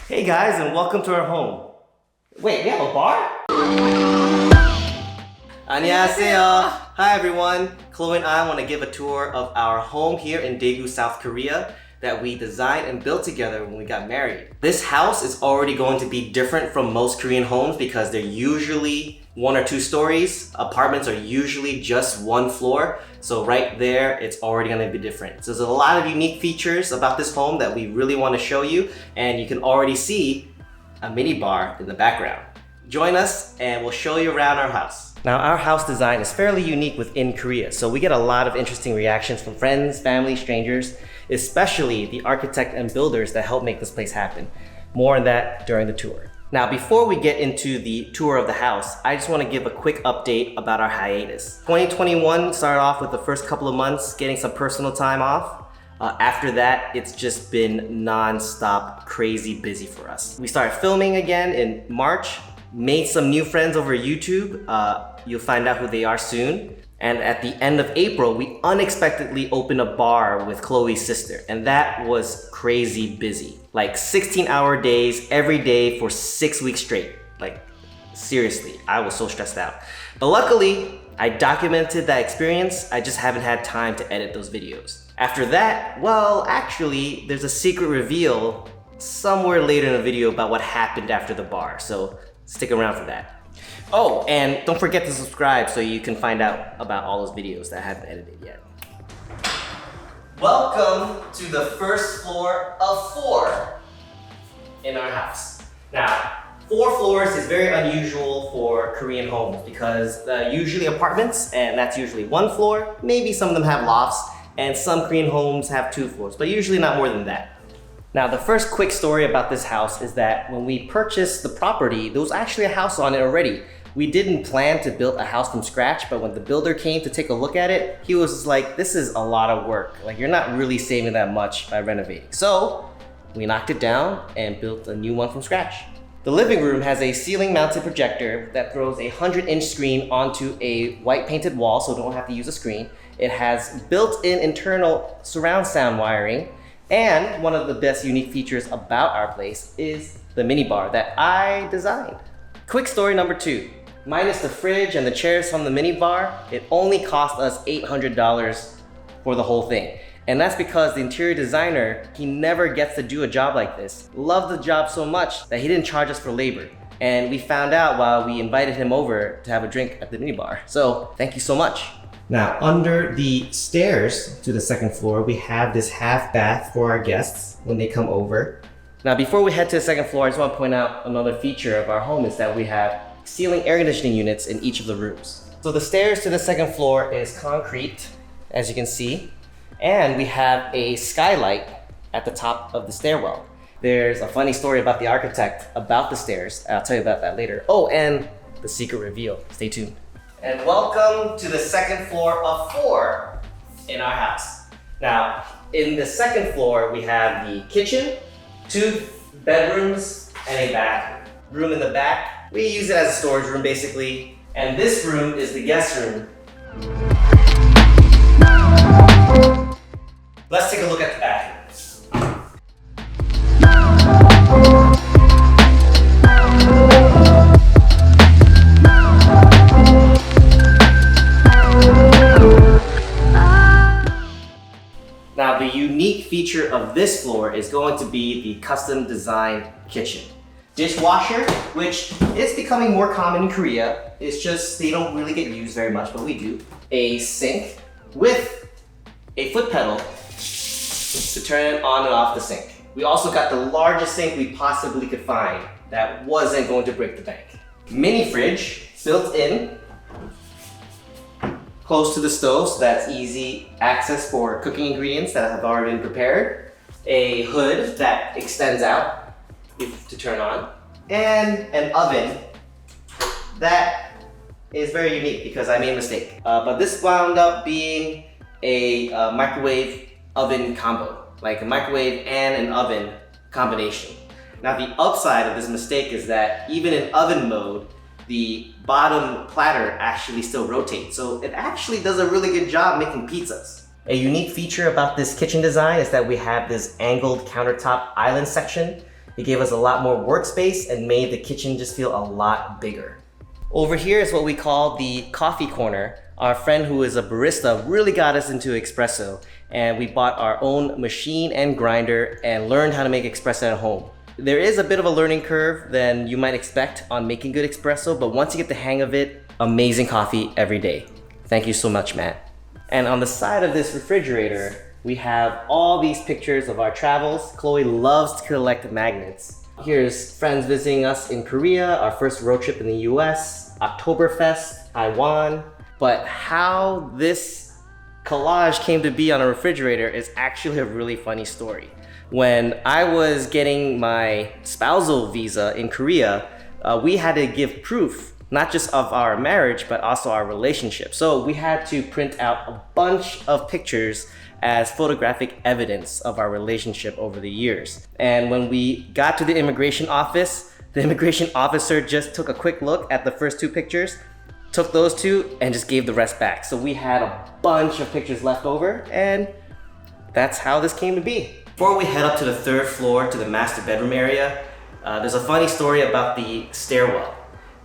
Hey guys, and welcome to our home. Wait, we have a bar? 안녕하세요. Hi everyone. Chloe and I want to give a tour of our home here in Daegu, South Korea that we designed and built together when we got married. This house is already going to be different from most Korean homes because they're usually 1 or 2 stories. Apartments are usually just 1 floor. So right there, it's already gonna be different. So there's a lot of unique features about this home that we really wanna show you, and you can already see a mini bar in the background. Join us and we'll show you around our house. Now our house design is fairly unique within Korea, so we get a lot of interesting reactions from friends, family, strangers, especially the architect and builders that help make this place happen. More on that during the tour. Now, before we get into the tour of the house, I just want to give a quick update about our hiatus. 2021 started off with the first couple of months getting some personal time off. After that, it's just been non-stop crazy busy for us. We started filming again in March, made some new friends over YouTube. You'll find out who they are soon. And at the end of April, we unexpectedly opened a bar with Chloe's sister, and that was crazy busy. Like 16-hour days every day for 6 weeks straight. Like, seriously, I was so stressed out. But luckily, I documented that experience. I just haven't had time to edit those videos. After that, well, actually, there's a secret reveal somewhere later in the video about what happened after the bar, so stick around for that. Oh, and don't forget to subscribe so you can find out about all those videos that I haven't edited yet. Welcome to the first floor of 4 in our house. Now, 4 floors is very unusual for Korean homes because usually apartments, and that's usually 1 floor. Maybe some of them have lofts, and some Korean homes have 2 floors, but usually not more than that. Now, the first quick story about this house is that when we purchased the property, there was actually a house on it already. We didn't plan to build a house from scratch, but when the builder came to take a look at it, he was like, this is a lot of work. Like, you're not really saving that much by renovating. So we knocked it down and built a new one from scratch. The living room has a ceiling-mounted projector that throws a 100-inch screen onto a white painted wall, so don't have to use a screen. It has built-in internal surround sound wiring, and one of the best unique features about our place is the minibar that I designed. Quick story number 2. Minus the fridge and the chairs from the minibar, it only cost us $800 for the whole thing. And that's because the interior designer, he never gets to do a job like this. Loved the job so much that he didn't charge us for labor. And we found out while we invited him over to have a drink at the minibar. So thank you so much. Now, under the stairs to the 2nd floor, we have this half bath for our guests when they come over. Now, before we head to the 2nd floor, I just want to point out another feature of our home is that we have ceiling air conditioning units in each of the rooms. So the stairs to the 2nd floor is concrete, as you can see, and we have a skylight at the top of the stairwell. There's a funny story about the architect about the stairs. I'll tell you about that later. Oh, and the secret reveal. Stay tuned. And welcome to the 2nd floor of 4 in our house. Now, in the 2nd floor, we have the kitchen, 2 bedrooms, and a bathroom. Room in the back, we use it as a storage room basically. And this room is the guest room. Let's take a look at the bathroom. Now, the unique feature of this floor is going to be the custom designed kitchen. Dishwasher, which is becoming more common in Korea. It's just they don't really get used very much, but we do. A sink with a foot pedal to turn it on and off the sink. We also got the largest sink we possibly could find that wasn't going to break the bank. Mini fridge built in, close to the stove, so that's easy access for cooking ingredients that have already been prepared. A hood that extends out to turn on, and an oven that is very unique because I made a mistake. But this wound up being a microwave oven combo, like a microwave and an oven combination. Now the upside of this mistake is that even in oven mode, the bottom platter actually still rotates. So it actually does a really good job making pizzas. A unique feature about this kitchen design is that we have this angled countertop island section. It gave us a lot more workspace and made the kitchen just feel a lot bigger. Over here is what we call the coffee corner. Our friend who is a barista really got us into espresso, and we bought our own machine and grinder and learned how to make espresso at home. There is a bit of a learning curve than you might expect on making good espresso, but once you get the hang of it, amazing coffee every day. Thank you so much, Matt. And on the side of this refrigerator, we have all these pictures of our travels. Chloe loves to collect magnets. Here's friends visiting us in Korea, our first road trip in the US, Oktoberfest, Taiwan. But how this collage came to be on a refrigerator is actually a really funny story. When I was getting my spousal visa in Korea, we had to give proof, not just of our marriage, but also our relationship. So we had to print out a bunch of pictures as photographic evidence of our relationship over the years. And when we got to the immigration office, the immigration officer just took a quick look at the first two pictures, took those two, and just gave the rest back. So we had a bunch of pictures left over, and that's how this came to be. Before we head up to the third floor to the master bedroom area, there's a funny story about the stairwell.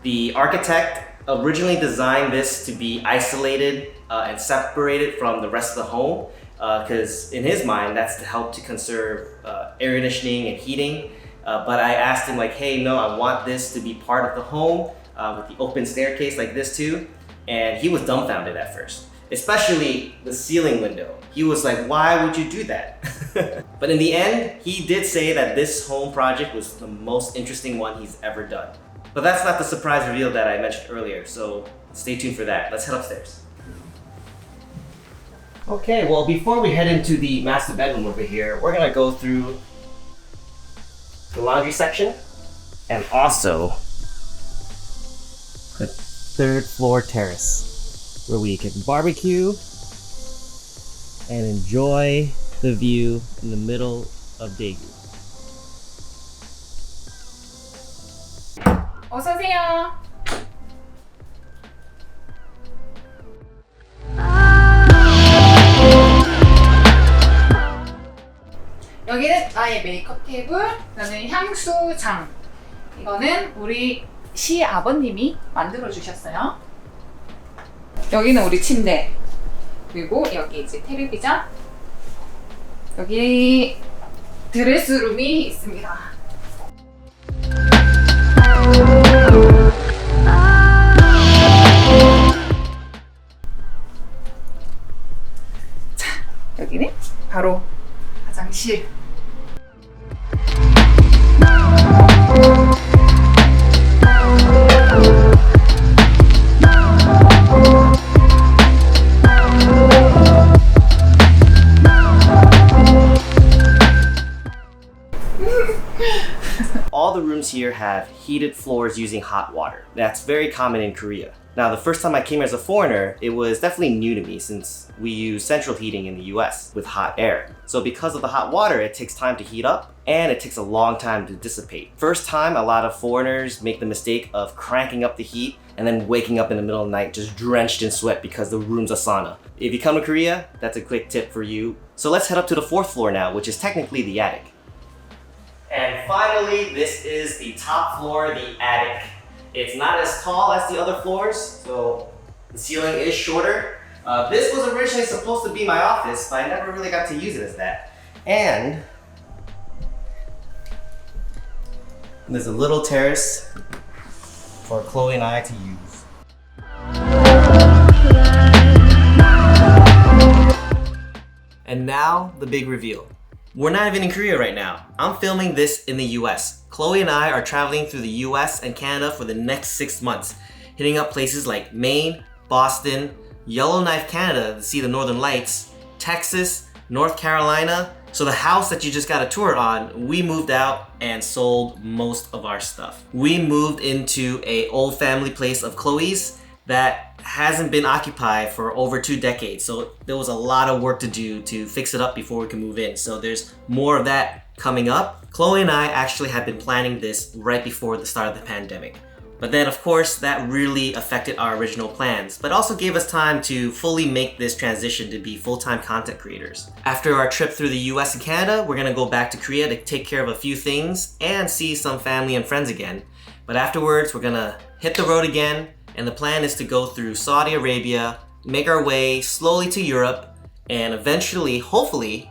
The architect originally designed this to be isolated and separated from the rest of the home, because in his mind, that's to help to conserve air conditioning and heating. But I asked him like, hey, no, I want this to be part of the home with the open staircase like this too. And he was dumbfounded at first, especially the ceiling window. He was like, why would you do that? But in the end, he did say that this home project was the most interesting one he's ever done. But that's not the surprise reveal that I mentioned earlier, so stay tuned for that. Let's head upstairs. Okay, well, before we head into the master bedroom over here, we're gonna go through the laundry section and also the third floor terrace where we can barbecue and enjoy the view in the middle of Daegu. 어서 오세요. 여기는 나의 메이크업 테이블, 이거는 향수장. 이거는 우리 시아버님이 만들어 주셨어요. 여기는 우리 침대. 그리고 여기 이제 텔레비전. 여기 드레스룸이 있습니다. 자, 여기는 바로 화장실. All the rooms here have heated floors using hot water. That's very common in Korea. Now, the first time I came here as a foreigner, it was definitely new to me since we use central heating in the US with hot air. So because of the hot water, it takes time to heat up and it takes a long time to dissipate. First time, a lot of foreigners make the mistake of cranking up the heat and then waking up in the middle of the night just drenched in sweat because the room's a sauna. If you come to Korea, that's a quick tip for you. So let's head up to the fourth floor now, which is technically the attic. And finally, this is the top floor, the attic. It's not as tall as the other floors, so the ceiling is shorter. This was originally supposed to be my office, but I never really got to use it as that. And there's a little terrace for Chloe and I to use. And now, the big reveal. We're not even in Korea right now. I'm filming this in the US. Chloe and I are traveling through the US and Canada for the next 6 months, hitting up places like Maine, Boston, Yellowknife, Canada to see the Northern Lights, Texas, North Carolina. So the house that you just got a tour on, we moved out and sold most of our stuff. We moved into a old family place of Chloe's that hasn't been occupied for over 2 decades. So there was a lot of work to do to fix it up before we can move in. So there's more of that coming up. Chloe and I actually had been planning this right before the start of the pandemic. But then, of course, that really affected our original plans, but also gave us time to fully make this transition to be full-time content creators. After our trip through the US and Canada, we're gonna go back to Korea to take care of a few things and see some family and friends again. But afterwards, we're gonna hit the road again, and the plan is to go through Saudi Arabia, make our way slowly to Europe, and eventually, hopefully,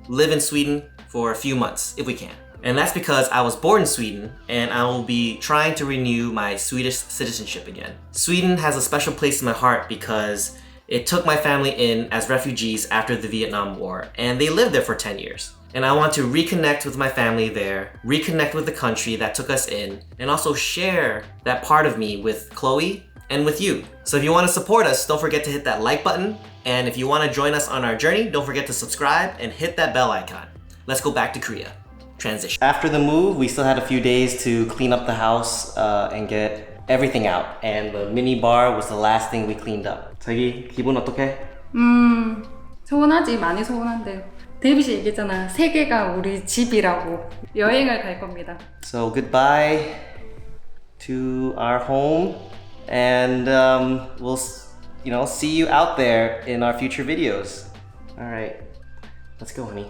live in Sweden for a few months, if we can. And that's because I was born in Sweden, and I will be trying to renew my Swedish citizenship again. Sweden has a special place in my heart because it took my family in as refugees after the Vietnam War, and they lived there for 10 years. And I want to reconnect with my family there, reconnect with the country that took us in, and also share that part of me with Chloe and with you. So if you want to support us, don't forget to hit that like button, and if you want to join us on our journey, don't forget to subscribe and hit that bell icon. Let's go back to Korea. Transition. After the move, we still had a few days to clean up the house and get everything out. And the mini bar was the last thing we cleaned up. 자기 기분 어떡해? 서운하지. 많이 서운한데 데이빗이 얘기했잖아. 세계가 우리 집이라고. 여행을 갈 겁니다. So goodbye to our home, and we'll see you out there in our future videos. All right, let's go, honey.